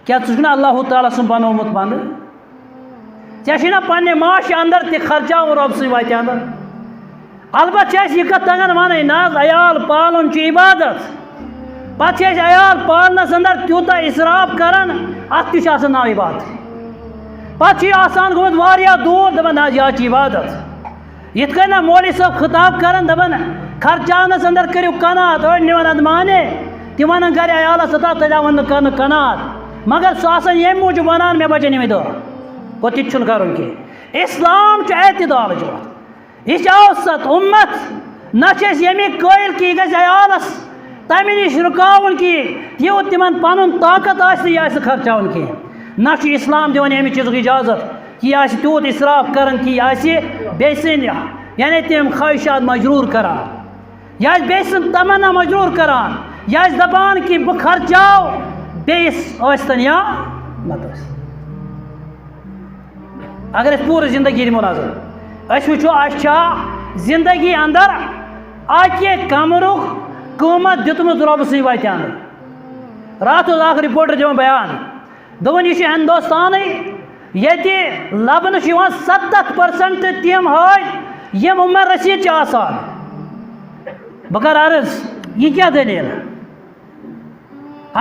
کیا ژٕ اللہ تعالیٰ سُنٛد بنومُت بنٛد ژےٚ چھُنا پنٛنہِ معاشہِ اندر تہِ خرچاوُن رۄب سٕنٛدِ وتہِ اندر البتہ چھِ اَسہِ یہِ کتھ تگان ونٕنۍ نہ حظ عیال پالُن چھُ عبادت پتہٕ چھِ أسۍ عیال پالنس اندر تیوٗتاہ اِسراف کران اتھ تہِ چھُ آسان ناو عبادت پتہٕ چھُ یہِ آسان گوٚمُت واریاہ دوٗر دپان نہ حظ یہِ حظ چھِ عبادت یِتھ کٔنۍ نہ مولوی صٲب خطاب کران دپان خرچاونس اندر کٔرِو قناعت أڑۍ نِوان اتھ مانے تِم ونان گرِ عیالس ہتا تیٚلہِ ون نہٕ کرنہٕ قناعت مگر سُہ آسان ییٚمہِ موٗجوٗب ونان مےٚ بچن یِمے دۄہ گوٚو تہِ تہِ چھُنہٕ کرُن کینٛہہ اسلام چھُ اعتدالٕچ وتھ یہِ چھِ اوسط اُمت نہ چھِ أسۍ ییٚمِکۍ قٲیل کہِ یہِ گژھِ عیالس تمہِ نِش رُکاوُن کینٛہہ یوٗت تِمن پنُن طاقت آسہِ نہٕ یہِ آسہِ خرچاوُن کینٛہہ نہ چھُ اسلام دِوان ییٚمہِ چیٖزُک اجازت کہِ یہِ آسہِ تیوٗت اِسراف کران کہِ یہِ آسہِ بیٚیہِ سٕنٛدۍ یعنی تِم خواہشات مجروٗر کران یہِ آسہِ بیٚیہِ سٕنٛز تمنا مجروٗر کران یہِ آسہِ دپان کہِ بہٕ خرچاو بیٚیِس ٲسۍتن یا نتہٕ ٲسۍ اگر أسۍ پوٗرٕ زندگی دِمو نظر أسۍ وٕچھو اَسہِ چھا زندگی اندر اکہِ کمرُک قۭمت دیُتمُت رۄبہٕ سٕنٛدِ وتہِ اندر راتھ اوس اکھ رِپوٹر دِوان بیان دوٚپُن یہِ چھُ ہندوستانٕے ییٚتہِ لبنہٕ چھُ یِوان 70% تِم حٲج یِم عمر رسیٖد چھِ آسان بہٕ کرٕ عرض یہِ کیٛاہ دٔلیٖل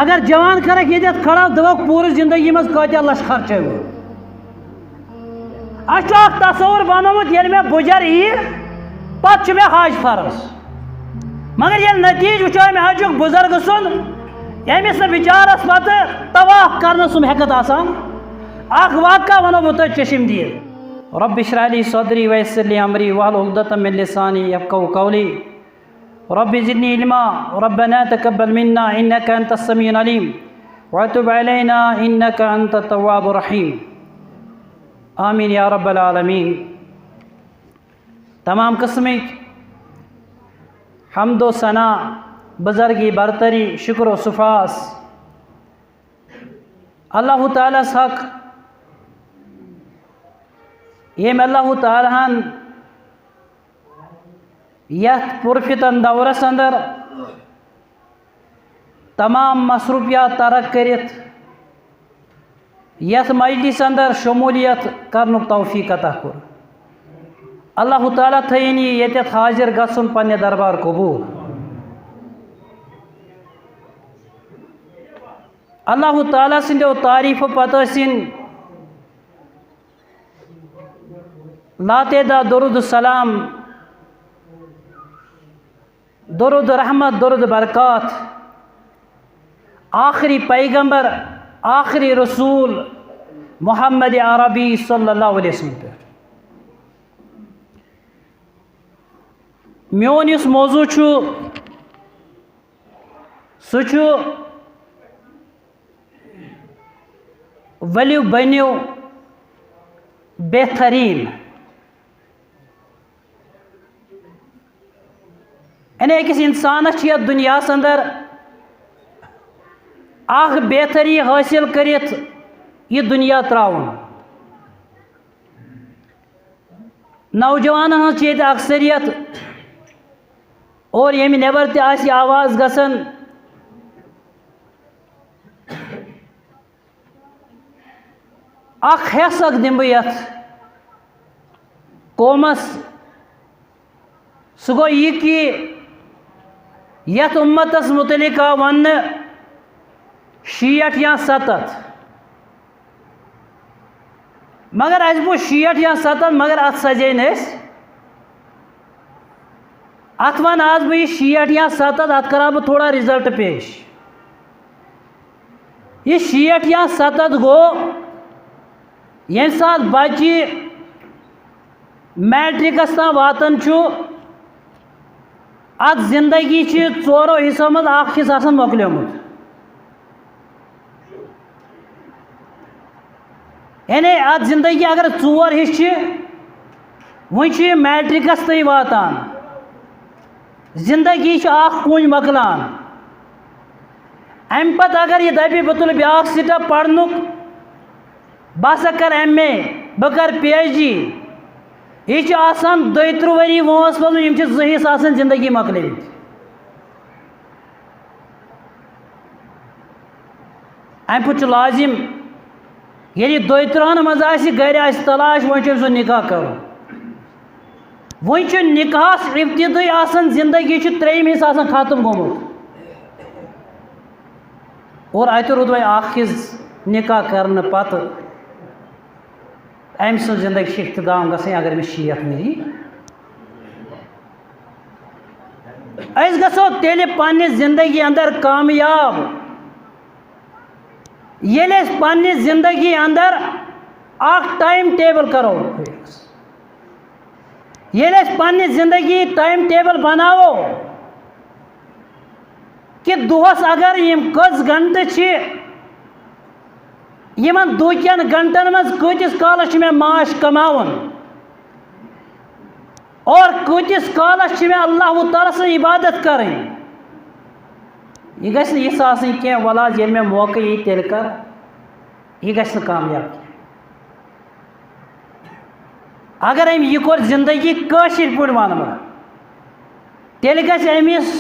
اگر جوان کرکھ ییٚتٮ۪تھ کھڑا دپکھ پوٗرٕ زندگی منٛز کۭتیاہ لچھ خرچٲوٕ اَسہِ چھُ اکھ تصوُر بنومُت ییٚلہِ مےٚ بُجر یی پتہٕ چھُ مےٚ حج فرض مگر ییٚلہِ نتیٖجہٕ وٕچھو مےٚ حظ چھُکھ بُزرگہٕ سُنٛد ییٚمِس نہٕ بِچارس پتہٕ طواف کرنہٕ سُنٛد ہٮ۪کتھ آسان اکھ واقعہ ونو بہٕ تۄہہِ چشم دیٖد رب اشرح لي صدري ويسر لي امري واحلل عقدة من لساني يفقهوا قولي رب زدني علما ربنا تقبل منا انك انت السميع العليم وتب علينا انك انت التواب الرحيم آمین یا رب العالمین تمام قسمٕکۍ حمد و ثنا بزرگی برتری شکر و صفاس اللہ تعالیٰ حق ییٚمۍ اللہ تعالیٰ ہن یتھ پُرفتن دورس اندر تمام مصروفیات ترک کٔرِتھ یتھ مجلس اندر شمولیت کرنُک توفیق عطا کوٚر اللہ تعالیٰ تھٲیِن یہِ ییٚتٮ۪تھ حٲضِر گژھُن پننہِ دربار قبوٗل اللہ تعالیٰ سٕنٛدیو تعریٖفو پتہٕ ٲسِن لاتعداد درود السلام درود رحمت درود برکات آخری پیغمبر آخری رسول محمد عربی صلی اللہ علیہ وسلم پہ میون یُس موضوع چھُ سُہ چھُ ؤلِو بٔنِو بہتریٖن یعنی أکِس اِنسانس چھِ یتھ دُنیاہس اندر اکھ بہتری حٲصِل کٔرِتھ یہِ دُنیا ترٛاوُن نوجوانن ہٕنٛز چھِ ییٚتہِ اکثریت اور ییٚمہِ نٮ۪بر تہِ آسہِ آواز گژھان اکھ حصہٕ اکھ دِمہٕ بہٕ یتھ قومس سُہ گوٚو یہِ کہِ یتھ اُمتس متعلق آو وننہٕ 60 یا 70 مگر اَسہِ بوٗز 60 یا 70 مگر اتھ سجے نہٕ أسۍ اتھ ون آز بہٕ یہِ 60 یا 70 اتھ کرٕ ہا بہٕ تھوڑا رِزلٹ پیش یہِ 60 یا 70 گوٚو ییٚمہِ ساتہٕ بچہِ میٹرکس تام واتان چھُ اتھ زندگی چھِ 4 حصو منٛز اکھ حصہٕ آسان مۄکلیومُت یعنی اتھ زندگی اگر 4 حصہٕ چھِ وۄنۍ چھُ یہِ میٹرکس تام واتان زندگی چھِ اکھ کُنۍ مۄکلان امہِ پتہٕ اگر یہِ دپہِ بہٕ تُلہٕ بیٛاکھ سٹیپ پرنُک بہٕ ہسا کرٕ MA بہٕ کرٕ PhD یہِ چھِ آسان 32 ؤری وٲنٛس منٛز یِم چھِ 2 حصہٕ آسان زندگی مۄکلٲومٕتۍ ام پہ لازم یعنی دوترہن مز گر تلاش ون سو نکاح کرو ون نکاحس ابتدائی آسان زندگی تریم حصہ آسان ختم گومت اور اتہ رود وی اخ نکاح کرنے پتہ ام سن زندگی اختتام گھن اگر میں شیخ ملی اس گھو تیل پنہ زندگی اندر کامیاب یل اس پنہ زندگی اندر اخ ٹائم ٹیبل کرو یل اس پنہ زندگی ٹائم ٹیبل بناو کہ دہس اگر یم کس گھنٹہ یمن دہکین گھنٹن مز کتس کالس میں معاش کماون اور کتس کالس میں اللہ تعالیٰ سن عبادت کریں یہ گھس یہ آسن کی ولاد یل میں موقع یہ تیل کر یہ گھس کامیاب کی اگر ام یہ کور زندگی کاشر پہ ون تیل گھس امس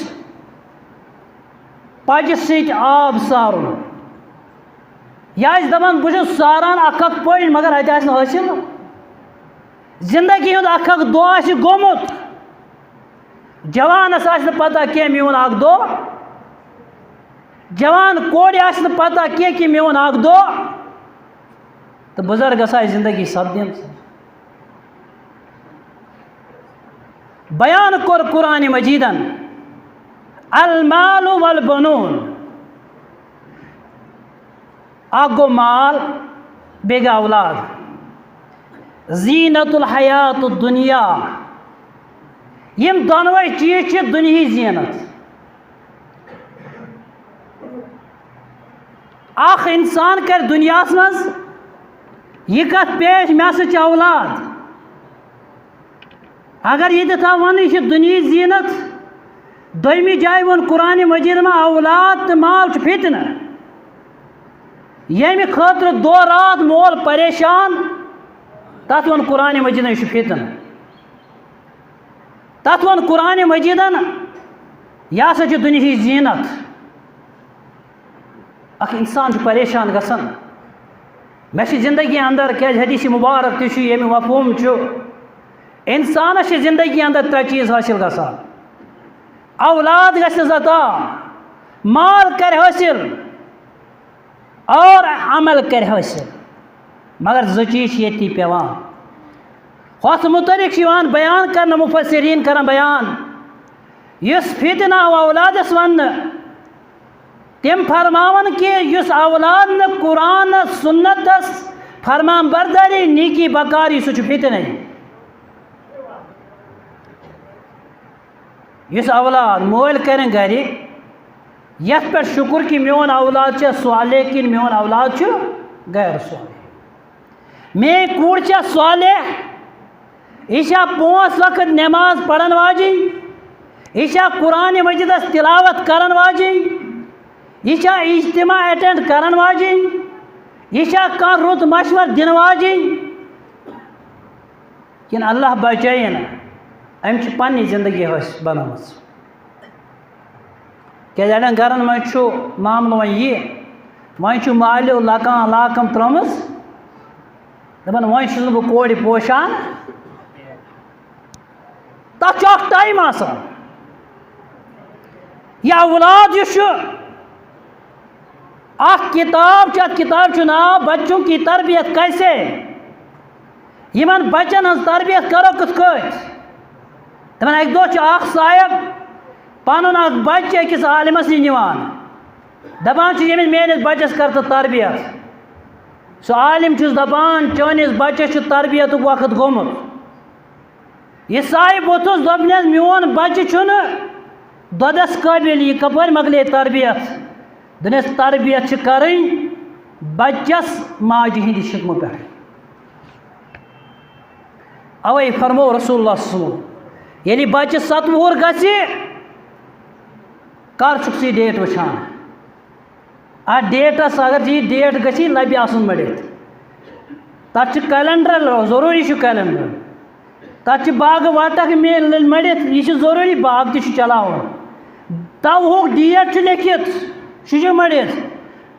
پجہ ست آب سارن یہ دپان بہت ساران اخ پج مگر اتہ حاصل زندگی ہند اخ دہ گومت جوانس پتہ کی میون اخ دہ جوان کور پتہ کی میون اخ دہ تو بزرگ آئی زندگی سپدن بیان کور قرآن مجیدن المال والبنون اخ گو مال بیٚیہِ گو اولاد زینت الحیات الدنیا یم دونوے چیز دنہی زینت اخ انسان کر دنیا مز یہ کت پیش مے سا اولاد اگر یہ تھا ون یہ دنہی زینت دویمی جائے ون قرآن مجید میں اولاد تو مال فتنہ یمہ خاطر دو رات مول پریشان تت ون قرآن مجیدن یہ فتنہ تت ون قرآن مجیدن یہ ہسا دنہی زینت اخ انسان پریشان گژھان مے زندگی اندر کیا حدیث مبارک تہ یہ مفہوم انسانس زندگی اندر ترے چیز حاصل گژھان اولاد گژھنس عطا مال کر حاصل اور عمل کر حاصل مگر زٕ چیز یتی پیوان ہتھ متعلق بیان کرنا مفسرین کران بیان یس فتنہ اولادس ون تم فرماون کہ یس اولاد نہ قرآن سنتس فرمان برداری نیکی بکاری سہ فتنہ یس اولاد مول کرن گھر یت پہ شکر کہ میون اولاد صالح کن میون اولاد غیر صالح میری کور صالح یہ 5 وقت نماز پڑھن واجن یہ قرآن مجیدس تلاوت کرن واجن یہ اجتماع اٹینڈ کرن واجن یہ کان رت مشور دن واجن کن اللہ بچائن ام پنہ زندگی بنام کیا اڑین گرن مز معاملہ ون یہ ون مالیو لکان لاکم ترمز دپان ون بہ کور پوشان تک اخ ٹائم آسان یہ اولاد اخ کتاب ات کتاب ناو بچوں کی تربیت کیسے یمن بچن ہز تربیت کرو کت کت دپان اک دہ اخ صاحب پن اخ بچہ اکس عالمس نش نوان دپان یمس میانس بچس کر تو تربیت سہ عالم چھس دپان چانس بچس تربیت وقت گومت یہ صاحب ووتھس دپنس میون بچہ دودس قابل یہ کپر مکلے تربیت دنس تربیت کریں بچس ماجہ ہند شکم پہ اوے فرمو رسول اللہ صلی اللہ علیہ وسلم یعنی بچہ 7 وُہر گژھِ کر چھُکھ ژٕ ڈیٹ وٕچھان اتھ ڈیٹس اگر یہ ڈیٹ گژھی لبہِ آسُن مٔڑِتھ تتھ چھُ کیلنڈر ضروٗری چھُ کیلنڈر تتھ چھُ باغہٕ وٹکھ مٔڑِتھ یہ چھُ ضروٗری باغ تہِ چھُ چلاوُن توہُک ڈیٹ چھُ لیکھِتھ سُہ چھُ مٔڑِتھ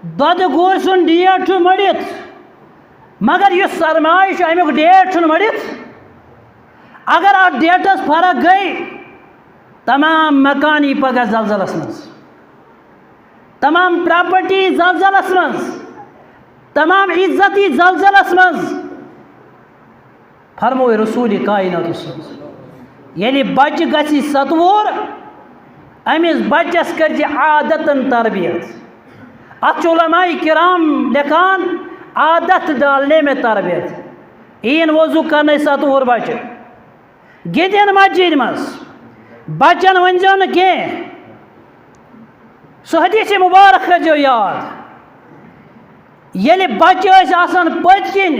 دۄدٕ گوٗرۍ سُنٛد ڈیٹ چھُ مٔڑِتھ مگر یُس سرمایہِ چھُ امیُک ڈیٹ چھُنہٕ مٔڑِتھ. اگر اَتھ ڈیٹس فرق گٔے تمام مکان یی پگاہ زلزلس منٛز، تمام پراپرٹی یی زلزلس منٛز، تمام عزت یی زلزلس منٛز. فرموے رسوٗلِ کائنات صٲب ییٚلہِ بچہِ گژھِ 7 وُہُر أمِس بچس کٔرزِ عادتن تربیت. اتھ چھُ علماء کرام لیکھان عادت ڈالنے میں تربیت. یِیِن وضوٗ کرنے 7 وُہُر بچہِ گِنٛدِن مسجد منٛز، بچن ؤنۍزیو نہٕ کینٛہہ. سُہ حدیث مبارک تھٲیزیو یاد ییٚلہِ بچہِ ٲسۍ آسان پٔتۍ کِنۍ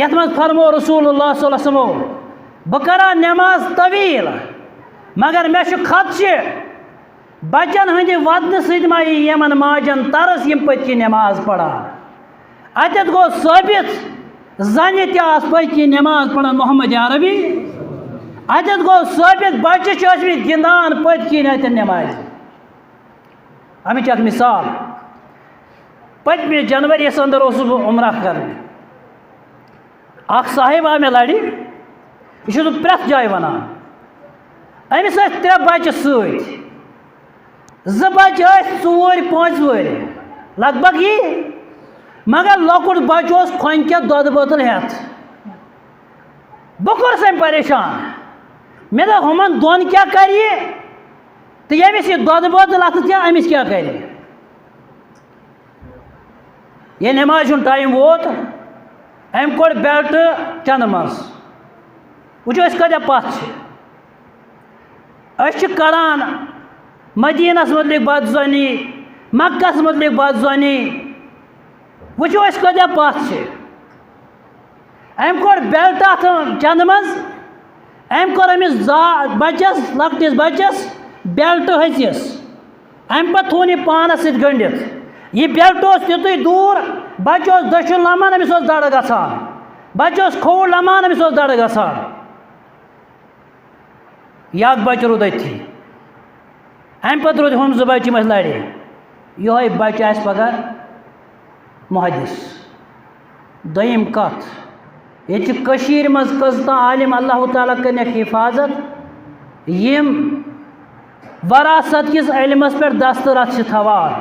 یتھ منٛز فرمو رسول اللہ صلی اللہ علیہ وسلم بہٕ کرا نٮ۪ماز طویٖل مگر مےٚ چھُ خدشہِ بچن ہٕنٛدِ ودنہٕ سۭتۍ ما یی یِمن ماجن ترس یِم پٔتۍ کِنۍ نٮ۪ماز پران. اتٮ۪تھ گوٚو ثٲبت زنہِ تہِ آسہٕ پٔتۍ کِنۍ نٮ۪ماز پران محمد عربی. اتٮ۪تھ گوٚو ثٲبت بچہِ چھِ ٲسمٕتۍ گِنٛدان پٔتۍ کِنۍ اتٮ۪ن نٮ۪مازِ. امِچ اکھ مثال پٔتمہِ جنؤریَس انٛدر اوسُس بہٕ عمرہ کرنہِ. اکھ صاحب آو مےٚ لرِ، یہِ چھُس بہٕ پرٛٮ۪تھ جایہِ ونان. أمِس ٲسۍ 3 بچہِ سۭتۍ، 2 بچہِ ٲسۍ 4 5 وٕہٕرۍ لگ بگ یی مگر لۄکُٹ بچہِ اوس کھۄنہِ کٮ۪تھ دۄدٕ بٲتل ہٮ۪تھ. بہٕ کوٚرُس أمۍ پریشان. مےٚ دوٚپ ہُمن 2 کیٛاہ کرِ یہِ تہٕ ییٚمِس یہِ دۄدٕ بٲتل اَتھٕ چھےٚ أمِس کیٛاہ کرِ. ییٚلہِ نٮ۪مازِ ہُنٛد ٹایم ووت أمۍ کوٚڑ بیلٹہٕ چندٕ منٛز. وٕچھو أسۍ کۭتیاہ پتھ چھِ. أسۍ چھِ کڑان مدیٖنس متعلق بدزٲنی، مکس متعلق بدزٲنی. وٕچھو أسۍ کۭتیاہ پتھ چھِ. أمۍ کوٚڑ بیلٹہٕ اَتھ چندٕ منٛز، أمۍ کوٚر أمِس بچس لۄکٹِس بچس بیلٹہٕ ۂژِس. أمۍ پتہٕ تھوٚوُن یہِ پانس سۭتۍ گٔنڈِتھ. یہِ بیلٹہٕ اوس تیُتُے دوٗر بچہِ اوس دٔچھُن لمان أمِس اوس دڑٕ گژھان، بچہِ اوس کھووُر لمان أمِس اوس دڑٕ گژھان. یہِ اکھ بچہِ روٗد أتھی. امہِ پتہٕ روٗدۍ ہُم 2 بچہِ یِم اَسہِ لرِ. یِہوے بچہِ آسہِ پگاہ محدث. دوٚیِم کتھ ییٚتہِ چھِ کٔشیٖرِ منٛز کٔژ تام عالِم اللہ تعالیٰ کٔرنَکھ حفاظت یِم وراثت کِس علمس پٮ۪ٹھ دسترخط چھِ تھاوان.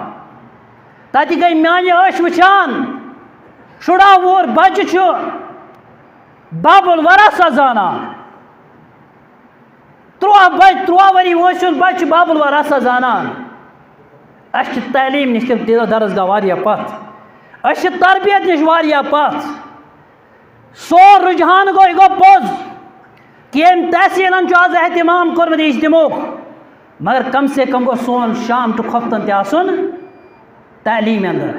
تتہِ گٔے میانہِ أچھ وٕچھان شُراہ وُہُر بچہِ چھُ بابُل وراثت زانان. 13 ؤری وٲنٛسہِ ہُنٛد بچہِ چھُ بابُل وراثت زانان. اَسہِ چھِ تعلیٖم نِش تِم درسگاہ واریاہ پتھ، أسۍ چھِ تربیت نِش واریاہ پتھ. سون رُجحان گوٚو یہِ گوٚو پوٚز کہِ ییٚمۍ تحصیٖلن چھُ آز احتمام کوٚرمُت اجتماعُک مگر کم سے کم گوٚو سون شام ٹُو خۄفتن تہِ آسُن تعلیٖم انٛدر.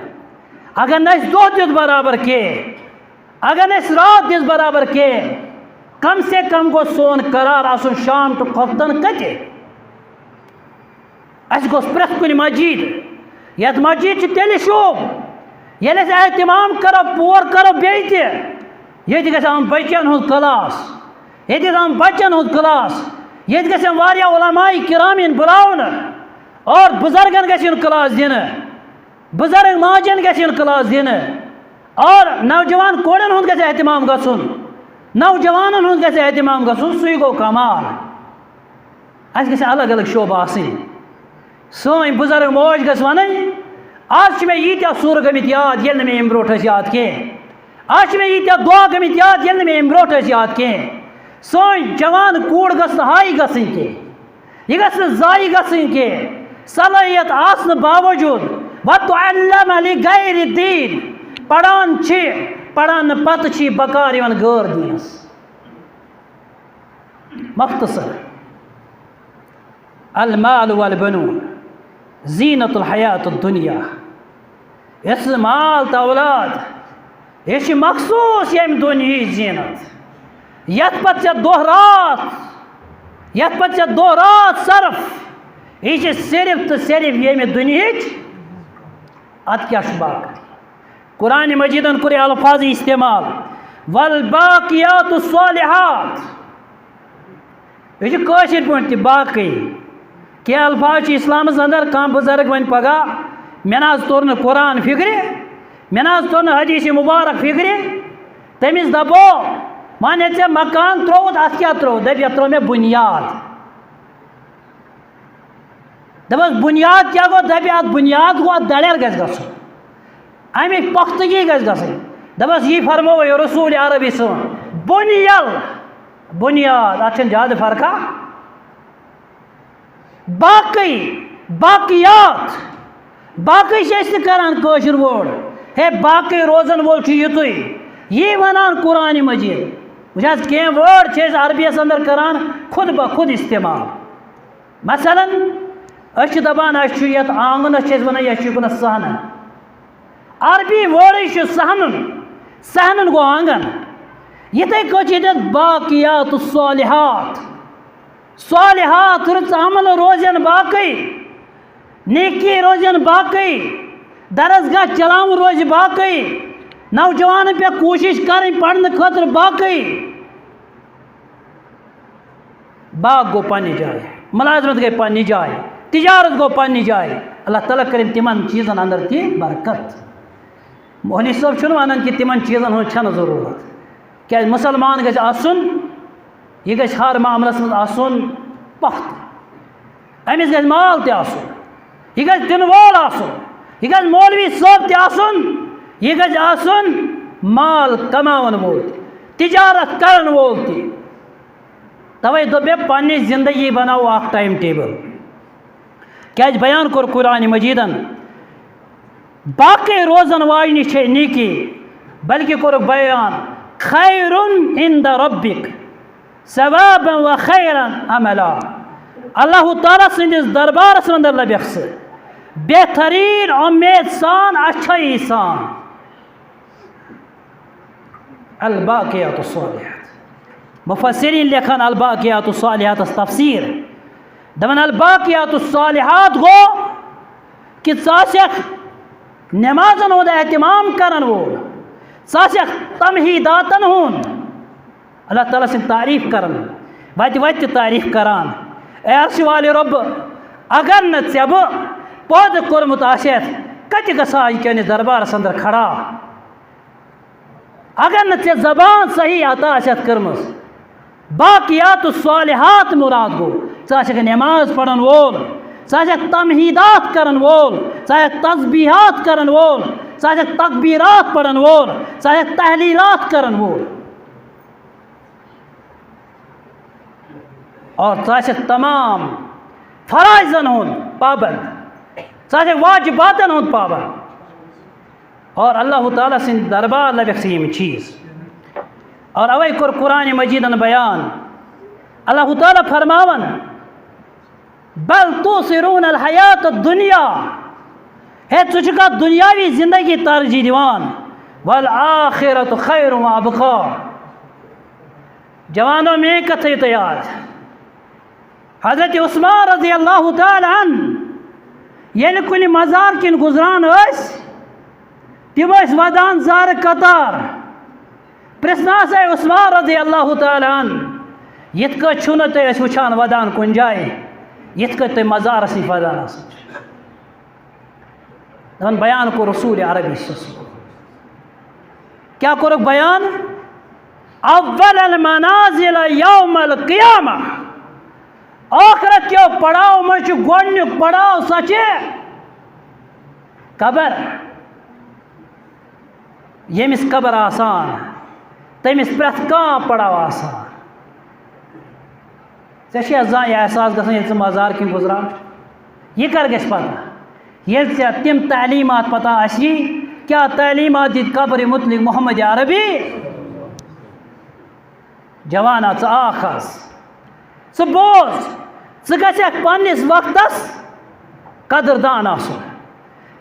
اگر نہٕ اَسہِ دۄہ دیُت برابر کینٛہہ، اگر نہٕ اَسہِ رات دِژ برابر کینٛہہ، کم سے کم گوٚژھ سون قرار آسُن شام ٹُو خۄفتن کتہِ. اَسہِ گوٚژھ پرٛٮ۪تھ کُنہِ مسجد یتھ مسجد چھِ تیٚلہِ شوٗب ییٚلہِ أسۍ احتمام کرو، پور کرو بیٚیہِ تہِ. ییٚتہِ گژھِ آسُن بچن ہُنٛد کلاس، ییٚتہِ گژھِ آسُن بچن ہُنٛد کلاس، ییٚتہِ گژھن واریاہ علماء کرام یِن بُلاونہٕ اور بُزرگن گژھِ یُن کلاس دِنہٕ، بُزرگ ماجن گژھِ یُن کلاس دِنہٕ اور نوجوان کورٮ۪ن ہُنٛد گژھِ احتمام گژھُن، نوجوانن ہُنٛد گژھِ احتمام گژھُن. سُے گوٚو کمال. اَسہِ گژھِ الگ الگ شعبہٕ آسٕنۍ. سٲنۍ بُزرگ موج گژھِ وَنٕنۍ آز چھِ مےٚ ییٖتیاہ سوٗرٕ گٔمٕتۍ یاد ییٚلہِ نہٕ مےٚ اَمہِ برونٛٹھ ٲسۍ یاد کینٛہہ. آز چھِ مےٚ ییٖتیاہ دۄہ گٔمٕتۍ یاد ییٚلہِ نہٕ مےٚ اَمہِ برونٛٹھ ٲسۍ یاد کینٛہہ. سٲنۍ جوان کوٗر گٔژھ نہٕ ہایہِ گژھٕنۍ کینٛہہ، یہِ گژھِ نہٕ ضایہِ گژھٕنۍ کینٛہہ. صلٲحیت آسنہٕ باوجوٗد وَتُعَلَّمَ لِغَیرِ دیٖن پران چھِ، پرنہٕ پتہٕ چھِ یہِ بکار یِوان غٲر دیٖنس. مختصر المال والبنون زینت الحیات الدنیا. یُس مال تہٕ اولاد یہِ چھِ مخصوٗص ییٚمہِ دُنیہٕچ زیٖنت یتھ پتہٕ ژےٚ دۄہ رات صرف یہِ چھِ صرف تہٕ صرف ییٚمہِ دُنیہٕچ. اتھ کیٛاہ چھُ باقٕے؟ قرآنِ مجیٖدن کوٚر یہِ الفاظ استعمال والباقیات الصالحات. یہِ چھُ کٲشِر پٲٹھۍ تہِ باقٕے. کینٛہہ الفاظ چھِ اِسلامس انٛدر کانٛہہ بُزرگ وَنہِ پگاہ مےٚ نہ حظ توٚر نہٕ قرآن فِکرِ مےٚ نہ حظ توٚر نہٕ حدیٖث مُبارک فِکرِ تٔمِس دَپو وۄنۍ ییٚلہِ ژےٚ مکان ترٛووُتھ اَتھ کیٛاہ ترٛوو دَپہِ یَتھ ترٛوو مےٚ بُنیاد دَپَس بُنیاد کیٛاہ گوٚو دَپہِ اَتھ بُنیاد گوٚو اَتھ دَڑٮ۪ر گژھِ گژھُن اَمِچ پۄختگی گژھِ گژھٕنۍ دَپَس یی فرموو یہِ رسوٗلِ عربی صٲب بُنیل بُنیاد اَتھ چھَنہٕ زیادٕ فرقا باقٕیات باقٕے چھِ أسۍ تہِ کَران کٲشُر وٲڑ ہے باقٕے روزَن وول چھُ یِتُے یی وَنان قرآنِ مجیٖد وٕچھ حظ کینٛہہ وٲڑ چھِ أسۍ عربیَس اَندَر کَران خود بخود استعمال مثلاً أسۍ چھِ دَپان اَسہِ چھُ یَتھ آنٛگنَس چھِ أسۍ وَنان یَتھ چھُ یِکُنَس صحنہٕ عربی وٲڑٕے چھُ صحنُن صحنُن گوٚو آنٛگَن یِتھَے کٔٹھۍ چھِ ییٚتٮ۪تھ باقیات الصالحات صالحات رٕژ عملہٕ روزن باقٕے نیکی روزن باقٕے درسگاہ چلاوُن روزِ باقٕے نوجوانَن پٮ۪ٹھ کوٗشِش کَرٕنۍ پَرنہٕ خٲطرٕ باقٕے باغ گوٚو پنٛنہِ جایہِ مُلازمت گٔے پنٛنہِ جایہِ تجارت گوٚو پنٛنہِ جایہِ اللہ تعالیٰ کٔرِنۍ تِمن چیٖزن اندر تہِ برکت مولوی صٲب چھُنہٕ وَنان کہِ تِمن چیٖزن ہٕنٛز چھَنہٕ ضروٗرت کیٛازِ مُسلمان گژھِ آسُن یہِ گژھِ ہر معاملس منٛز آسُن پۄختہٕ أمِس گژھِ مال تہِ آسُن یہِ گژھِ دِنہٕ وول آسُن یہِ گژھِ مولوی صٲب تہِ آسُن یہِ گژھِ آسُن مال کماوَن وول تہِ تجارت کَرن وول تہِ تَوَے دوٚپ مےٚ پنٛنہِ زندگی بناوو اکھ ٹایم ٹیبل کیٛازِ بیان کوٚر قرآنِ مجیٖدن باقٕے روزن واجنہِ چھے نیکی بلکہِ کوٚرُکھ بیان خیرُن عند ربک ثوابًا و خیرًا عملا اللہ تعالیٰ سٕنٛدِس دربارس منٛز لبٮ۪کھ ژٕ بہتریٖن اُمید سان اچھٲیی سان الباقیات الصالحات مفسریٖن لیکھان الباقیات الصالحاتس تفسیٖر دپان الباقیات الصالحات گوٚو کہِ ژٕ آسکھ نٮ۪مازن ہُنٛد احتمام کرن وول ژٕ آسکھ تمہیٖداتن ہُنٛد اللہ تعالیٰ سٕنٛدۍ تعریٖف کران وتہِ وتہِ تعریٖف کران اے عرشہِ والہِ رۄبہٕ اگر نہٕ ژےٚ بہٕ پٲدٕ کوٚرمُت آسٮ۪تھ کتہِ گژھٕ ہا یہِ چٲنِس دربارس اندر کھڑا اگر نہٕ ژےٚ زبان صحیح عطا آسٮ۪تھ کٔرمٕژ باقیات الصالحات مُراد گوٚو ژٕ آسکھ نٮ۪ماز پرن وول ژٕ آسکھ تمہیٖدات کرن وول ژٕ آسکھ تسبیٖحات کرن وول ژٕ آسکھ تکبیٖرات پرن وول ژٕ آسکھ تحلیٖلات کرن وول اور ژٕ آسکھ تمام فرائضن ہُنٛد پابنٛد ژٕ آسکھ واجباتن ہُنٛد پابنٛد اور اللہ تعالیٰ سٕنٛدِ دربار لبٮ۪کھ ژٕ یِم چیٖز اور اوے کوٚر قرآنِ مجیٖدن بیان اللہ تعالیٰ فرماون بل تُؤثِرون الحیات الدنیا ہے ژٕ چھُکھ اَتھ دُنیاوی زندگی ترجیح دِوان والآخرۃ خیر و ابقا جوانو میٛٲنۍ کتھ تھٲیِو تُہۍ یاد حضرت عثمان رضی اللہ تعالیٰ عنہ ییٚلہِ کُنہِ مزار کِنۍ گُزران ٲسۍ تِم ٲسۍ ودان زارٕ قطار پرٛژھناس اے عثمان رضی اللہ تعالیٰ عنہ یِتھ کٲٹھۍ چھُو نہٕ تُہۍ أسۍ وٕچھان ودان کُنہِ جایہِ یِتھ کٲٹھۍ تُہۍ مزارس نِش ودان آسان چھِ دپان بیان کوٚر رسوٗلِ عربی کیٛاہ کوٚرُکھ بیان اول المنازل یوم القیامہ ٲخرت کیو پڑاو منٛز چھُ گۄڈنیُک پڑاو سۄ چھِ قبر ییٚمِس قبر آسان تٔمِس پرٛٮ۪تھ کانٛہہ پڑاو آسان ژےٚ چھُیا زانٛہہ یہِ احساس گژھان ییٚلہِ ژٕ مزار کِنۍ گُزران چھُ یہِ کر گژھِ پتہ ییٚلہِ ژےٚ تِم تعلیٖمات پتہ آسی کیٛاہ تعلیٖمات دِتۍ قبرِ متعلق محمد عربی جوانا ژٕ آکھ حظ ژٕ بوز ژٕ گژھکھ پننِس وقتس قدردان آسُن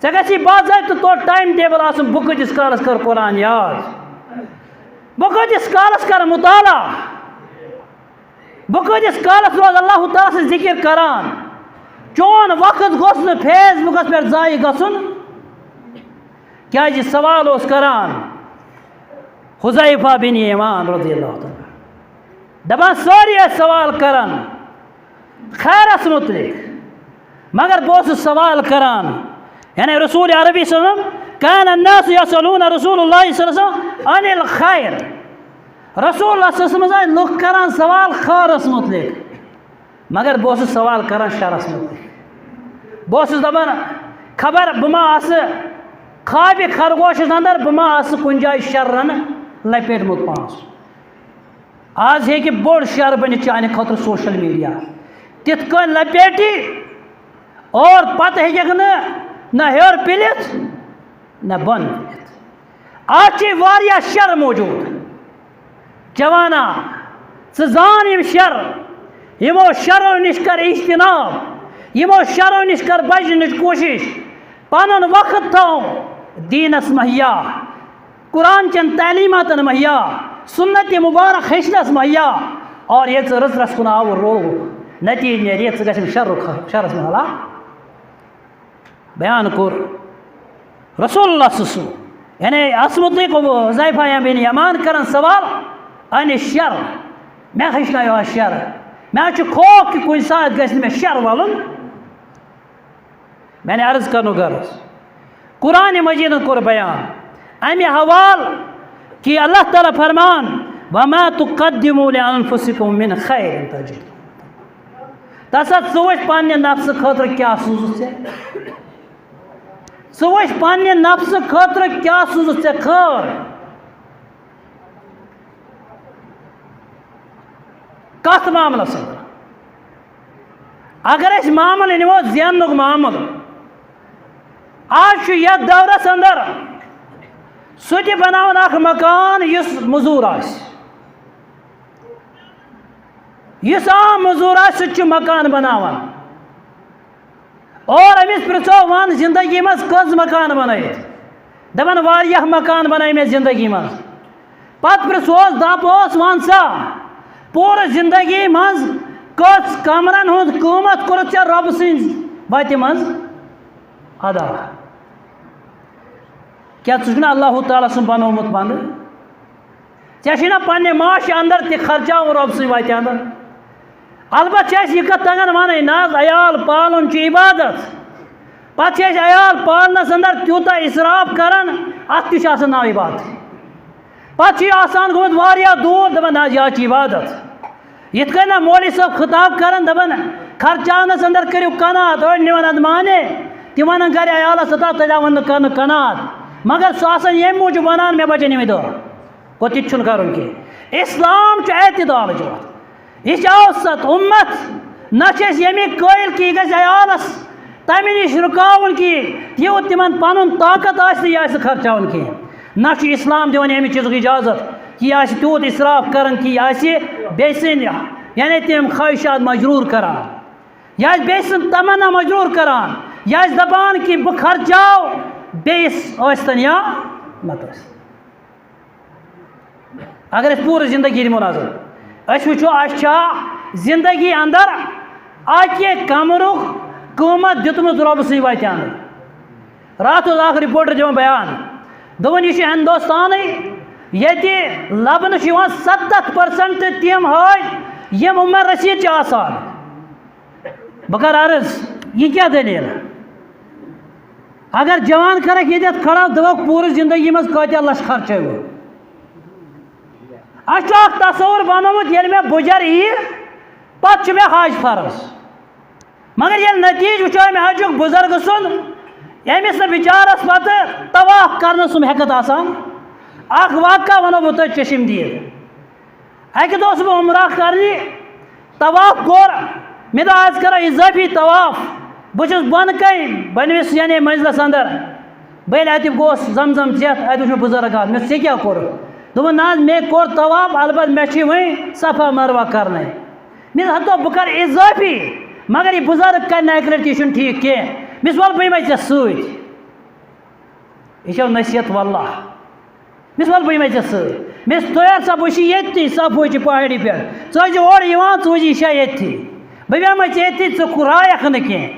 ژےٚ گژھی باضٲبطہٕ طور ٹایم ٹیبل آسُن بہٕ کۭتِس کالس کر قرآن یاد بہٕ کۭتِس کالس کر مطالعہ بہٕ کۭتِس کالس روز اللہ تعالیٰ سٕنٛز ذِکر کران چون وقت گوٚژھ نہٕ فیس بُکس پٮ۪ٹھ ضایہِ گژھُن کیٛازِ سوال اوس کران حذیفہ بن یمان رضی اللہ تعالیٰ دپان سٲری ٲسۍ سوال کران خیرس متعلق مگر بہٕ اوسُس سوال کران یعنی رسول عربی صلی اللہ علیہ وسلم کان الناس یسألون رسول اللہ صلی اللہ علیہ وسلم عن الخیر. رسول اللہ صلی اللہ علیہ وسلم لوگ کران سوال خیرس متعلق مگر بہت سوال کران شرس متعلق. بہت دپان خبر بہ ما خواب خرگوشس اندر بہ ما کن جائے شرن لپیٹمت پانس. آج ہے کہ بوڑ شر بنت چانہ خطر سوشل میڈیا تت کن لپیٹی اور پتہ ہیک نہ ہیور پلت نہ بن پلت. آج واریاہ شر موجود. جوانا زان یم شر یمو شرو نش کر اجتناب یمو شرو نش کر بچنچ کوشش پنن وقت تھو دینس مہیا قرآن چن تعلیمات مہیا سنت مبارک ہیچنس مہیا اور یہ رس رس کن آور رو نتیج نیت گھن شرس میں حلا بیان کور رسول اللہ صلی اللہ علیہ وسلم. یعنی اس متعلق حذیفہ بن یمان کرن سوال ان شر میں ہیچنو شر میں خوف کہ کن سات گھن میں شر ولن. میں نے عرض کرنو غرض قرآن مجید کور بیان امی حوال کہ اللہ تعالیٰ فرمان وما تقدموا لانفسکم من خیر تجد. تسد سوچ پنہ نفس خاطر کیا سوزت ژے سوچ پنہ نفس خاطر کیا سوزت ژے خیر. کت معاملہ سندر اگر اس معاملہ نمو زینک معاملہ آج یتھ دورس اندر سہ بناون اخ مکان یس مزور یس عام مزور سہ مکان بناون اور امس پرژھو ون زندگی مز کٔژ مکان بنٲیِتھ دپان واریاہ مکان بنٲے مےٚ زندگی مز. پتہٕ پرژھوس دپوس ون سا پوٗرٕ زندگی مز کٔژ کمرن ہُنٛد قۭمتھ کوٚرُتھ ژےٚ رۄبہٕ سٕنٛزِ وتہِ منٛز ادا. کیا ژٕ اللہ تعالیٰ سُنٛد بنومُت بنٛدٕ ژےٚ چھُے نا پننہِ معاشہِ اندر تہِ خرچاوُن رۄبہٕ سٕنٛزِ وتہِ اندر. البتہ چھِ اَسہِ یہِ کتھ تگان ونٕنۍ نہ حظ عیال پالُن چھُ عبادت. پتہٕ چھِ أسۍ عیال پالنس اندر تیوٗتاہ اِسراف کران اتھ تہِ چھُ آسان ناو عبادت. پتہٕ چھُ یہِ آسان گوٚمُت واریاہ دوٗر دپان نہ حظ یہِ حظ چھِ عبادت. یِتھ کٔنۍ نا مولوی صٲب خطاب کران دپان خرچاونس اندر کٔرِو قناعت. أڑۍ نِوان اتھ مانے تِم ونان گرِ عیالس ہتا تیٚلہِ آون نہٕ کرنہٕ قناعت مگر سُہ آسان ییٚمہِ موٗجوٗب ونان مےٚ بچن یِمے دۄہ گوٚو تہِ تہِ چھُنہٕ کرُن کینٛہہ. اسلام چھُ اعتدالٕچ وتھ. یہِ چھِ اوسط اُمت نہ چھِ أسۍ ییٚمِکۍ قٲیل کہِ یہِ گژھِ عیالس تمہِ نِش رُکاوُن کینٛہہ یوٗت تِمن پنُن طاقت آسہِ تہٕ یہِ آسہِ نہٕ خرچاوُن کینٛہہ. نہ چھُ اسلام دِوان ییٚمہِ چیٖزُک اجازت کہ یہ آسہِ تیوٗت اِسراف کران کہ یہ آسہِ بیٚیہِ سٕنٛدۍ یعنی تِم خواہشات مجروٗر کران یہِ آسہِ بیٚیہِ سٕنٛز تمنا مجروٗر کران یہِ آسہِ دپان کہ بہٕ خرچاو بیٚیِس ٲسۍتن یا نتہٕ ٲسۍ. اگر أسۍ پوٗرٕ زندگی دِمو نظر أسۍ وٕچھو اَسہِ چھا زندگی اندر اکہِ کمرُک قۭمتھ دیُتمُت رۄبہٕ سٕنٛزِ وتہِ اندر. راتھ اوس اکھ رِپوٹر دِوان بیان دوٚپُن یہِ چھُ ہندوستانٕے ییٚتہِ لبنہٕ چھُ یِوان 70% تِم حٲج یِم عمر رسیٖد چھِ آسان. بہٕ کر عرض یہِ کیٛاہ دٔلیٖل اگر جوان کرکھ ییٚتٮ۪تھ کھڑا دپکھ پوٗرٕ زندگی منٛز کۭتیاہ لچھ خرچٲوٕ. اَسہِ چھُ اکھ تصوُر بنومُت ییٚلہِ مےٚ بُجر یی پتہٕ چھُ مےٚ حج فرض مگر ییٚلہِ نتیٖجہٕ وٕچھو مےٚ حظ چھُکھ بُزرگہٕ سُنٛد ییٚمِس نہٕ بِچارس پتہٕ طواف کرنہٕ سُنٛد ہٮ۪کتھ آسان. اکھ واقعہ ونو بہٕ تۄہہِ چشم دیٖد. اکہِ دۄہ اوسُس بہٕ عمرہ کرنہِ طواف کوٚر مےٚ دوٚپ آز کرو اضٲفی طواف. بہٕ چھُس بۄنہٕ کَنۍ بنوِس یعنی منزلس اندر بہٕ ییٚلہِ اتہِ گوس زمزم چٮ۪تھ اتہِ وٕچھ مےٚ بُزرگ مےٚ ژےٚ کیٛاہ کوٚرُتھ دوٚپُن نہ حظ مےٚ کوٚر طواف البتہ مےٚ چھِ وۄنۍ صفا مروہ کرنے. مےٚ دوٚپ ہتو بہٕ کرٕ اضٲفی مگر یہِ بُزرگ کرِ نہٕ اکہِ لٹہِ یہِ چھُنہٕ ٹھیٖک کینٛہہ. مےٚ وَلہٕ بہٕ یِمے ژےٚ سۭتۍ. یہِ چھو نصیحت واللہ. مےٚ وَلہٕ بہٕ یِمے ژےٚ سۭتۍ. مےٚ تُہۍ سا بہٕ چھُس ییٚتھی صفوچہِ پہاڑی پٮ۪ٹھ ژٕ ٲسۍ زِ اورٕ یِوان ژٕ وٕچھ یہِ چھا ییٚتھی بہٕ بیٚہمے ژےٚ ییٚتھی ژٕ رایکھ نہٕ کینٛہہ.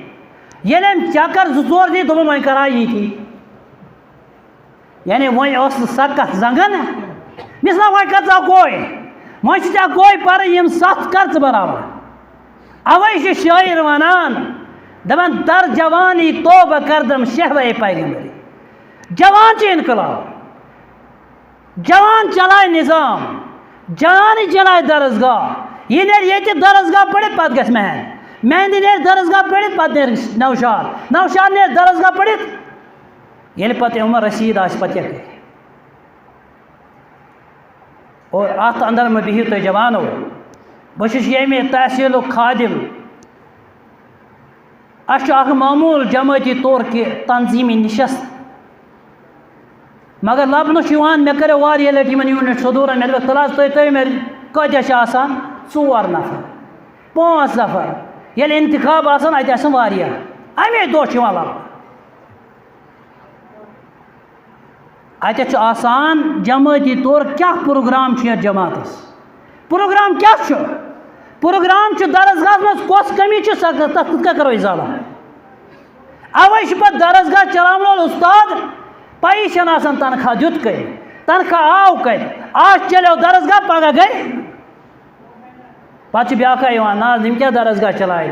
ییٚلہِ أمۍ چکر 2-4 دِتۍ دوٚپُن وۄنۍ کرہا ییٚتی یعنی وۄنۍ ٲس نہٕ سۄ کتھ زنگن. مےٚ ووٚنُس وۄنۍ کر ژٕ گوے وۄنۍ چھِ ژےٚ گوے پرٕنۍ یِم 7 کر ژٕ برابر. اوے چھِ شٲعر ونان دپان در جوانی توبہ کردم شہوہ پیغمبری. جوان چھ انقلاب، جوان چلائے نظام، جوان چلائے درسگاہ. یہ نیر یہ درسگاہ پڑھت پتہ گژھِ مہندی، مہندی نیر درسگاہ پڑھت پتہ نیر نوشاد، نوشاد نیر درسگاہ پڑھت ییٚلہِ پتہ عمر رشید آسہِ پتہ کیٛاہ کرِ. اور اتھ اندر مہ بِہِو تُہۍ جوانو، بہٕ چھُس ییٚمہِ تحصیٖلُک خادم. اَسہِ چھُ اکھ معموٗل جمٲعتی طور کہِ تنظیٖمی نِشست، مگر لبنہٕ چھُ یِوان مےٚ کَریو واریاہ لٹہِ یِمن یوٗنٹ صدوٗرن، مےٚ دوٚپ تُلہٕ حظ تُہۍ مےٚ کۭتیاہ چھِ آسان؟ 4 نفر 5 نفر. ییٚلہِ انتخاب آسان اَتہِ آسان واریاہ، اَمے دۄہ چھُ یِوان لبنہٕ. اتھ آسان جماعتی طور کیا پروگرام چھُ یتھ جماعتس؟ پروگرام کیا چھُ؟ پروگرام چھُ درسگاہس منٛز کۄس کمی چھِ سۄ تتھ کِتھ کٔنۍ کرو اِزالہ. اوے چھُ پتہٕ درسگاہ چلاون وول اُستاد پایی چھنہٕ آسان تنخواہ دیُت کٔرۍ، تنخواہ آو کتہِ؟ آز چلیو درسگاہ پگاہ گٔے پتہٕ چھُ بیٛاکھا یِوان، نہ حظ یِم کیٛاہ درسگاہ چلایہِ،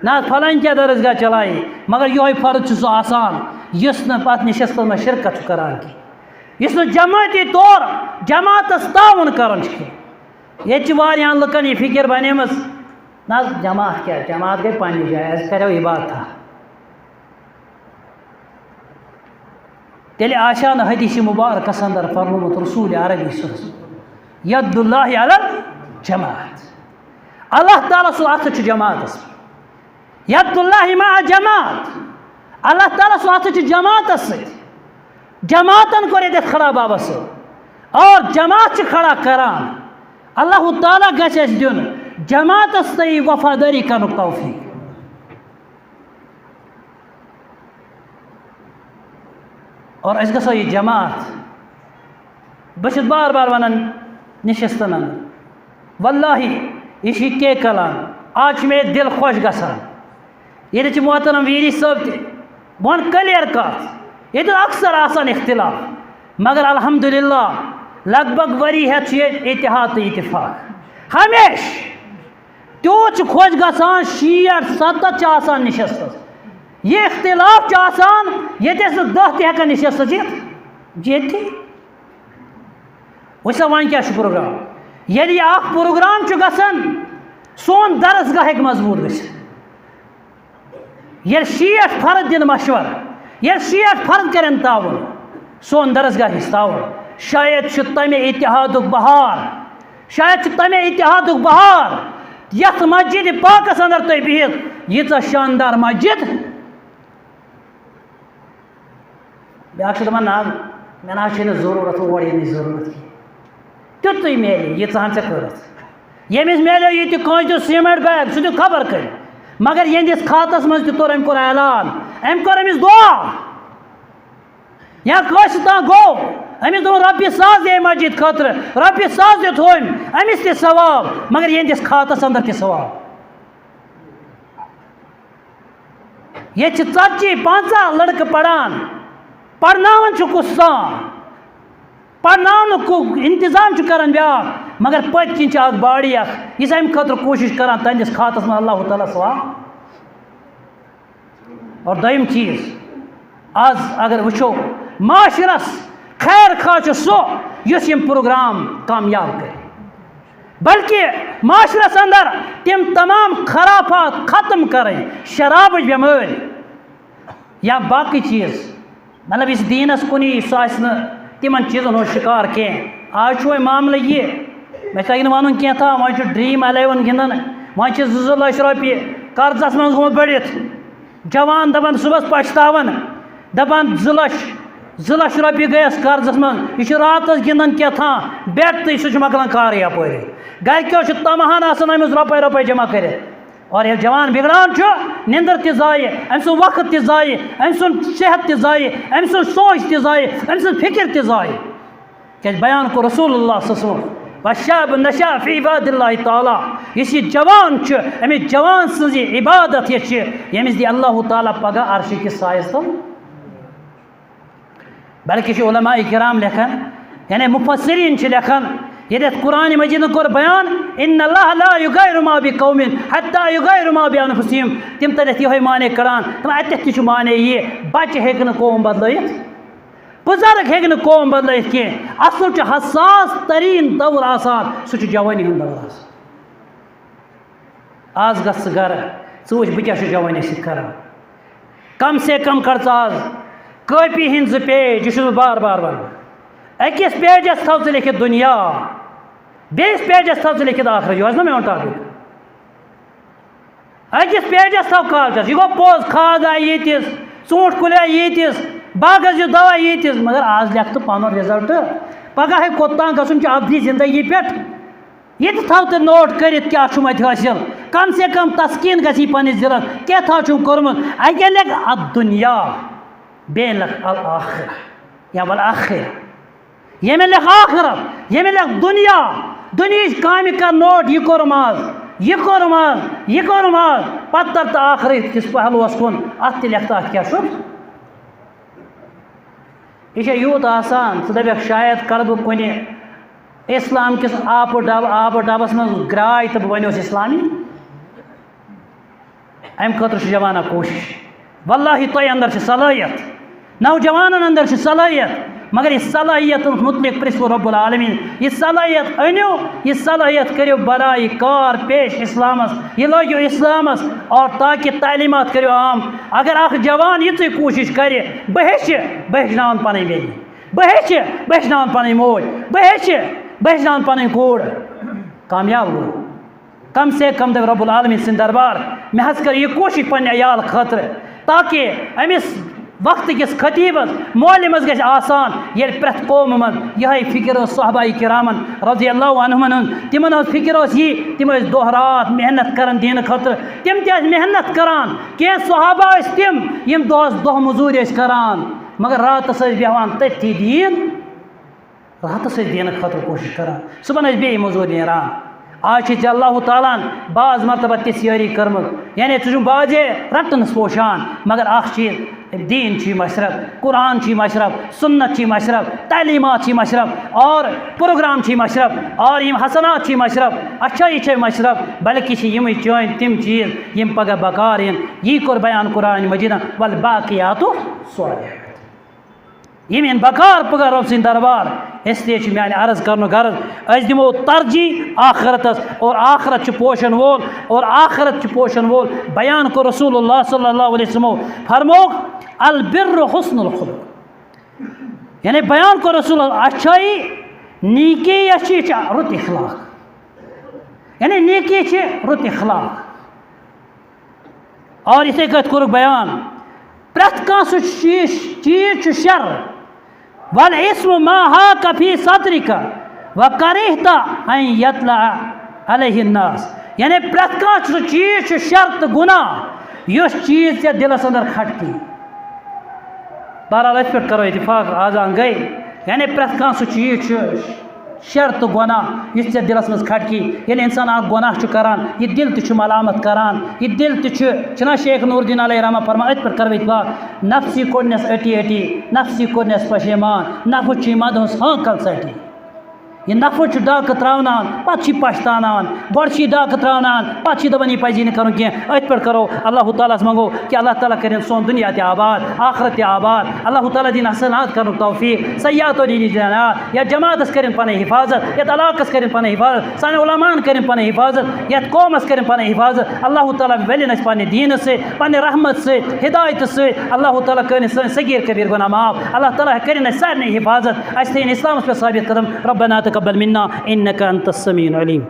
نہ حظ فلٲنۍ کیٛاہ درسگاہ چلایہِ. مگر یِہوے فرد چھُ سُہ آسان یُس نہٕ پتہٕ نِشستن منٛز شرکت چھُ کران کینٛہہ، یُس نہٕ جمٲعتی طور جماعتس تعاوُن کران چھُ کینٛہہ. ییٚتہِ چھِ واریاہن لُکن یہِ فِکر بنیمٕژ، نہ حظ جماعت کیٛاہ، جماعت گٔے پننہِ جایہِ، اَسہِ کریو عبادتھا. تیٚلہِ آسہِ ہا نہٕ حدیث مُبارکس اندر فرمومُت رسول عربی صلی ید اللہ علی الجماعت. اللہ تعالیٰ سُنٛد اَتھٕ چھُ جماعتس، ید اللہ مع جماعت. اللہ تعالیٰ سُنٛد اَتھٕ چھُ جماعتس سۭتۍ. جماعتن کوٚر ییٚتٮ۪تھ کھڑا بابس سۭتۍ اور جماعت چھِ کھڑا کران. اللہ تعالیٰ گژھِ اَسہِ دیُن جماعتس تہٕ وفادٲری کرنُک توفیٖق. اور أسۍ گژھو یہِ جماعت. بہٕ چھُس بار بار ونان نِشستن اندر، واللہ یہِ چھُ کے کلام. آز چھُ مےٚ دِل خۄش گژھان ییٚتہِ چھِ محترم ویری صٲب تہِ، بہٕ وَنہٕ کلیر کتھ. ییٚتہِ اکثر آسان اختلاف، مگر الحمدللہ لگ بگ ؤری ہٮ۪تھ چھُ ییٚتہِ اتحاد تہٕ اتفاق. ہمیشہٕ تیوٗت چھُ خۄش گژھان، 60-70 چھِ آسان نِشستس. یہِ اختلاف چھُ آسان ییٚتٮ۪س نہٕ 10 تہِ ہٮ۪کان نِشستس یِتھ ییٚتہِ. وٕچھ سا وۄنۍ کیٛاہ چھُ پروگرام. ییٚلہِ یہِ اکھ پروگرام چھُ گژھان سون درسگاہ ہٮ۪کہِ مضبوٗط گٔژھِتھ. ییٚلہِ 60 فرد دِنۍ مشور، ییٚلہِ 60 فرد کرن تعاوُن سون درسگاہ گژھِ تعاوُن، شاید چھُ تمہِ اتحادُک بہار، شاید چھُ تمے اتحادُک بہار یتھ مسجد پاکس اندر تُہۍ بِہِتھ ییٖژاہ شاندار مسجد. بیٛاکھ چھُ دپان نہ حظ مےٚ نہ حظ چھنہٕ ضروٗرت اور یِنٕچ ضروٗرت کینٛہہ. تیُتُے میلہِ ییٖژاہن ژےٚ کٔرٕتھ. ییٚمِس میلیو ییٚتہِ کٲنٛسہِ دیُت سیٖمنٹ بیگ سُہ دیُت خبر کٔرِتھ، مگر یِہنٛدِس کھاتس منٛز تہِ توٚر أمۍ کوٚر اعلان، أمۍ کوٚر أمِس دعا یا کٲنٛسہِ تانۍ گوٚو أمِس دوٚپ رۄپیہِ 1,000 دِ مسجد خٲطرٕ، رۄپیہِ 1,000 دِ تھوٚومۍ، أمِس تہِ ثواب مگر یِہنٛدِس کھاتس اندر تہِ ثواب. ییٚتہِ چھِ 40-50 لڑکہٕ پران، پرناوان چھُ کُس تام، پرناونُک انتظام چھُ کران بیٛاکھ، مگر پٔتۍ کِنۍ چھِ اکھ باڑی اکھ یُس اَمہِ خٲطرٕ کوٗشش کران تہنٛدِس کھاتس منٛز اللہ تعالیٰ ثواب. اور دوٚیِم چیٖز، آز اگر وٕچھو معاشرس خیر خواہ چھُ سُہ یُس یِم پروگرام کامیاب کرِ، بلکہ معاشرس اندر تِم تمام خرافات ختم کرٕنۍ، شرابٕچ بٮ۪مٲرۍ یا باقٕے چیٖز، مطلب یُس دیٖنس کُنی سُہ آسہِ نہٕ تِمن چیٖزن ہُنٛد شِکار کینٛہہ. آز چھُ وۄنۍ معاملہٕ یہِ، مےٚ چھُ تۄہہِ وَنُن کینٛہہ تام، وۄنۍ چھُ ڈرٛیٖم 11 گِنٛدان، وۄنۍ چھِ 2 لچھ رۄپیہِ قرضس منٛز گوٚمُت بٔڑِتھ. جوان دپان صُبحس پچھتاون، دپان 2 لچھ رۄپیہِ گٔیَس قرضس منٛز، یہِ چھُ راتس گِنٛدان کیٛاہ تھام بیٹ تہٕ سُہ چھُ مۄکلان کارٕے یپٲری. گرِکیو چھُ تمہان آسان أمِس رۄپے جمع کٔرِتھ. اور ییٚلہِ جوان بِگڑان چھُ نِندٕر تہِ ضایہِ، أمۍ سُنٛد وقت تہِ ضایہِ، أمۍ سُنٛد صحت تہِ ضایہِ، أمۍ سُنٛد سونٛچ تہِ ضایہِ، أمۍ سٕنٛز فِکر تہِ ضایہِ. کیٛازِ بیان کوٚر رسول اللہ صلی اللہ علیہ وسلم وَالشَّابُ نَشَأَ فِی عِبَادِ اللہِ تعالیٰ. یُس یہِ جوان چھُ أمِس جوان سٕنٛز یہِ عبادت یۄس چھِ ییٚمِس دی اللہ تعالیٰ پگاہ عرشہِ کِس سایَس تل. بلکہ چھِ علماء کرام لیکھان، یعنی مفسرین چھِ لیکھان یہ قرآن مجید کور بیان ان اللہ لا یغیر ما بقوم حتی یغیر ما بانفسہم تم تتھ یہ معنی کران تم اتھ تہ معنی یہ بچہ ہیکہ نہ قوم بدلائت بزرگ ہیکہ نہ قوم بدلائت کی اصل حساس ترین دور آسان سہ جوانی ہند دور آسان آز گھس گھر وچ بہ کیاہ جوانی سۭتۍ کران کم سے کم کر آز کاپی ہند زٕ پیج یہ بار بار ونان اکس پیجس تھو ژٕ لیکھِتھ دنیا بیس پیجس تھو ژٕ لیکھِتھ آخرت یہ نا میون ٹاپک اکس پیجس تھو کاغذس یہ گو پوز کھاد آئی ییتس ژوٗنٛٹھ کُلۍ آئی ییتس باغس دیُت دوا ییتس مگر آز لیکھ ژٕ پنُن رِزلٹ پگاہ ہے کوٚتام گژھُن چھُ ابدی زندگی پٮ۪ٹھ یہ تھو ژٕ نوٹ کٔرِتھ کیٛاہ چھُم اَتہِ حٲصِل کم سے کم تسکیٖن گژھی پننِس دِلس کیٛاہ چھُم کوٚرمُت اکے لیکھ الدُنیا بیٚیہِ لیکھ الآخرہ یا والآخرہ ییٚمہِ لیکھ آخرت ییٚمہِ لیکھ دنیا دُنہِچ کامہِ کر نوٹ یہ کوٚرُم آز یہ کوٚرُم آز یہ کوٚرُم آز پتہٕ تر تہٕ آخرت کِس پہلوس کُن اتھ تہِ لیکھ تہٕ اتھ کیٛاہ چھُ یہ چھا یوٗت آسان ژٕ دپکھ شاید کرٕ بہٕ کُنہِ اسلام کس آبہٕ ڈبس منٛز گراے تہٕ بہٕ بنیوس اسلامی امہِ خٲطرٕ چھُ جوانہ کوٗشش واللہ تۄہہِ اندر چھِ صلٲحیت نوجوانن اندر چھِ صلٲحیت مگر یہ صلاحیت متعلق پرژھو رب العالمین یہ صلاحیت انیو یہ صلاحیت کریو برائے کار پیش اسلامس یہ لٲگِو اسلامس اور تاکہ تعلیمات کریو عام اگر اخ جوان یِژٕے کوٗشش کرِ بہٕ ہیٚچھناوان پنٕنۍ بیٚنہِ بہٕ ہیٚچھناوان پنٕنۍ موج بہٕ ہیٚچھناوان پنٕنۍ کوٗر کامیاب گوٚو کم سے کم دپ رب العالمین سٕنٛدِ دربار مےٚ حظ کٔر یہِ کوٗشش پننہِ عیال خٲطرٕ تاکہ أمِس وقت کس خطیبس مولہِ منٛز گژھِ آسان ییٚلہِ پرٛٮ۪تھ قومہٕ منٛز یِہے فکر ٲس صحابہ کرامن رضی اللہ عنہُمن ہٕنٛز تِمن ہٕنٛز فکر ٲس یی تِم ٲسۍ دۄہ رات محنت کران دیٖنہٕ خٲطرٕ تِم تہِ ٲسۍ محنت کران کینٛہہ صحابہ ٲسۍ تِم یِم دۄہس دۄہ موٚزوٗرۍ ٲسۍ کران مگر راتس ٲسۍ بیٚہوان تٔتھی دیٖن راتس ٲسۍ دیٖنہٕ خٲطرٕ کوٗشش کران صُبحن ٲسۍ بیٚیہِ موٚزوٗرۍ نیران آج چھِ ژےٚ اللہ تعالیٰ ہن بعض مرتبہ تِژھ یٲری کٔرمٕژ یعنی ژٕ چھُکھ بازے رٹنس پوشان مگر اکھ چیٖز دین چھی مشرف قرآن چھی مشرف سنت چھی مشرف تعلیمات چھی مشرف اور پروگرام چھی مشرف اور یم حسنات چھی مشرف اچھائی چھ مشرف بلکہ چھ یم چٲنۍ تم چیز یم پگہ بکار ین یہ کور بیان قرآن مجیدن والباقیات الصالحات یم ان بکار پگہ رب سٕنٛدِ دربار اس لیے چھ میانہ عرض کرن غرض أسۍ دمو ترجیح آخرتس اور آخرت چھ پوشن وول اور آخرت چھ پوشن وول بیان کو رسول اللہ صلی اللہ علیہ وسلم فرموک البر حسن الخلق یعنی بیان کو رسول اللہ اچھائی نیکی اچھی رت اخلاق یعنی نیکی چھ رت اخلاق اور اِتھے کٔنۍ کوٚرُکھ بیان پرٛٮ۪تھ کانٛہہ سُہ چیٖز چھُ شر والاسم ما حاک فی صدرک وکرہت ان یطلع علیہ الناس یعنی پرٛٮ۪تھ کانٛہہ سُہ چیٖز چھُ شر تہٕ گُناہ یُس چیٖز ژےٚ دِلس اندر کھٹکی بہرحال أتھۍ پٮ۪ٹھ کرو اتفاق آزان گٔے یعنی پرٛٮ۪تھ کانٛہہ سُہ چیٖز چھُ شر تہٕ گۄناہ یُس ژےٚ دِلس منٛز کھٹکی ییٚلہِ اِنسان اکھ گۄناہ چھُ کران یہِ دِل تہِ چھُ ملامت کران یہِ دِل تہِ چھُنا شیخ نور الدین علیہ رحمہ فرمان أتھۍ پٮ۪ٹھ کرو اتفاق نفسی کوٚرنس أٹی أٹی نفسی کوٚرنس پشیمان نفس چھُ مدہس ہانکل ژٹی یہ نفس چھُ ڈاکہٕ تراونان پتہٕ چھِ پشتانان گۄڈٕ چھِ یہِ ڈاکہٕ تراونان پتہٕ چھِ دپان یہِ پزی نہٕ کرُن کینٛہہ أتھۍ پٮ۪ٹھ کرو اللہ تعالیٰ ہس منگو کہ اللہ تعالیٰ کرن سون دنیا تہِ آباد آخرت تہِ آباد اللہ تعالیٰ دِن حسنات کرنُک توفیق سیاحتو دِنی جنات یتھ جماعتس کرن پنٕنۍ حفاظت یتھ علاقس کرن پنٕنۍ حفاظت سانہِ علماہن کرن پنٕنۍ حفاظت یتھ قومس کرن پنٕنۍ حفاظت اللہ تعالیٰ ولن اسہِ پننہِ دیٖنہٕ سۭتۍ پننہِ رحمت سۭتۍ ہدایتہٕ سۭتۍ اللہ تعالیٰ کرن سٲنۍ صغیٖر کبیٖر گۄناہ معاف اللہ تعالیٰ کرن اسہِ سارنٕے حفاظت اسہِ تھٲیِن اسلامس پٮ۪ٹھ ثٲبت قدم ربنا تقبل منا انك انت السميع العليم